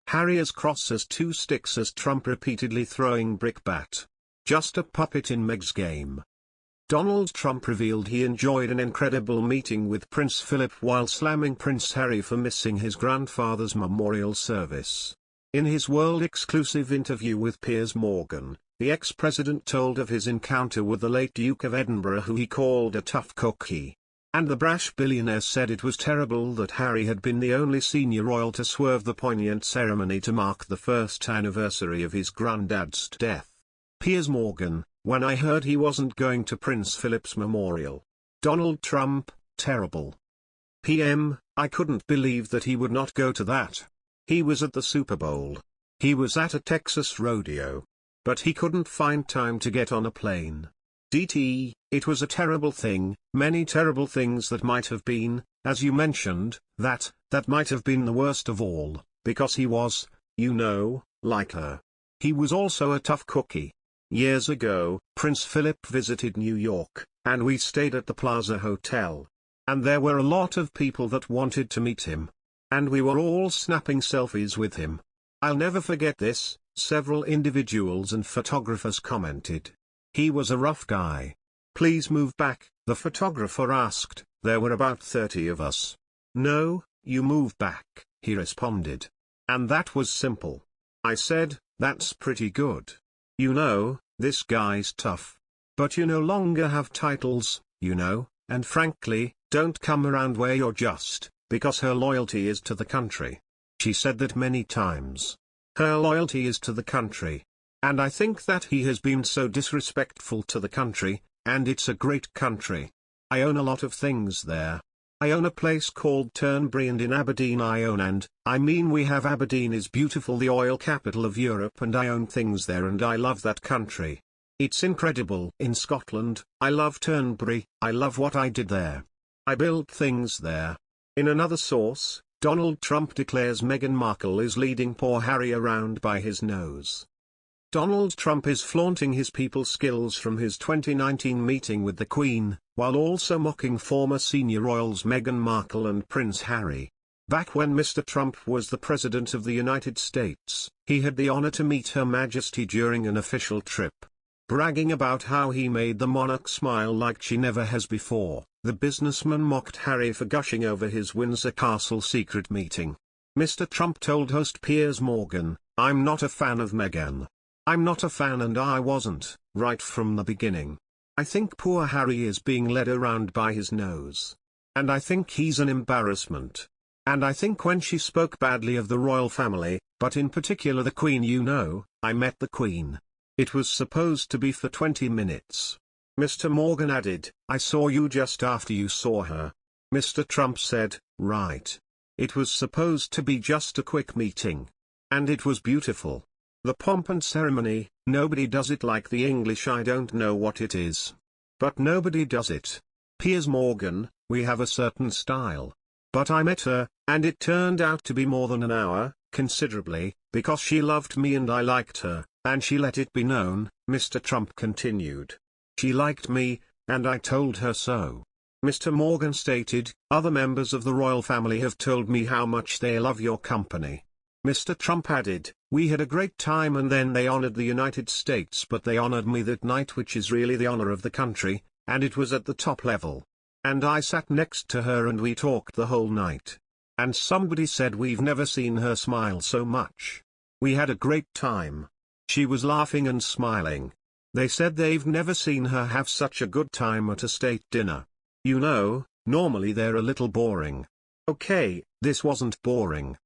Harry as cross as two sticks as Trump repeatedly throwing brickbat. Just a puppet in Meg's game. Donald Trump revealed he enjoyed an incredible meeting with Prince Philip while slamming Prince Harry for missing his grandfather's memorial service. In his world-exclusive interview with Piers Morgan, the ex-president told of his encounter with the late Duke of Edinburgh, who he called a tough cookie. And the brash billionaire said it was terrible that Harry had been the only senior royal to swerve the poignant ceremony to mark the first anniversary of his granddad's death. Piers Morgan: when I heard he wasn't going to Prince Philip's memorial. Donald Trump: terrible. PM: I couldn't believe that he would not go to that. He was at the Super Bowl. He was at a Texas rodeo. But he couldn't find time to get on a plane. DT: it was a terrible thing, many terrible things that might have been, as you mentioned, that might have been the worst of all, because he was, you know, like her. He was also a tough cookie. Years ago, Prince Philip visited New York, and we stayed at the Plaza Hotel. And there were a lot of people that wanted to meet him. And we were all snapping selfies with him. I'll never forget this, several individuals and photographers commented. He was a rough guy. Please move back, the photographer asked. There were about 30 of us. No, you move back, he responded. And that was simple. I said, that's pretty good. You know, this guy's tough. But you no longer have titles, you know, and frankly, don't come around where you're just, because her loyalty is to the country. She said that many times. Her loyalty is to the country. And I think that he has been so disrespectful to the country, and it's a great country. I own a lot of things there. I own a place called Turnberry, and in Aberdeen I own, and, I mean, we have Aberdeen is beautiful, the oil capital of Europe, and I own things there and I love that country. It's incredible. In Scotland, I love Turnberry, I love what I did there. I built things there. In another source, Donald Trump declares Meghan Markle is leading poor Harry around by his nose. Donald Trump is flaunting his people skills from his 2019 meeting with the Queen, while also mocking former senior royals Meghan Markle and Prince Harry. Back when Mr. Trump was the President of the United States, he had the honor to meet Her Majesty during an official trip. Bragging about how he made the monarch smile like she never has before, the businessman mocked Harry for gushing over his Windsor Castle secret meeting. Mr. Trump told host Piers Morgan, "I'm not a fan of Meghan. I'm not a fan, and I wasn't, right from the beginning. I think poor Harry is being led around by his nose. And I think he's an embarrassment. And I think when she spoke badly of the royal family, but in particular the Queen, you know, I met the Queen. It was supposed to be for 20 minutes. Mr. Morgan added, I saw you just after you saw her. Mr. Trump said, right. It was supposed to be just a quick meeting. And it was beautiful. The pomp and ceremony, nobody does it like the English. I don't know what it is. But nobody does it. Piers Morgan, we have a certain style. But I met her, and it turned out to be more than an hour, considerably, because she loved me and I liked her, and she let it be known, Mr. Trump continued. She liked me, and I told her so. Mr. Morgan stated, other members of the royal family have told me how much they love your company. Mr. Trump added, we had a great time, and then they honored the United States, but they honored me that night, which is really the honor of the country, and it was at the top level. And I sat next to her and we talked the whole night. And somebody said we've never seen her smile so much. We had a great time. She was laughing and smiling. They said they've never seen her have such a good time at a state dinner. You know, normally they're a little boring. Okay, this wasn't boring.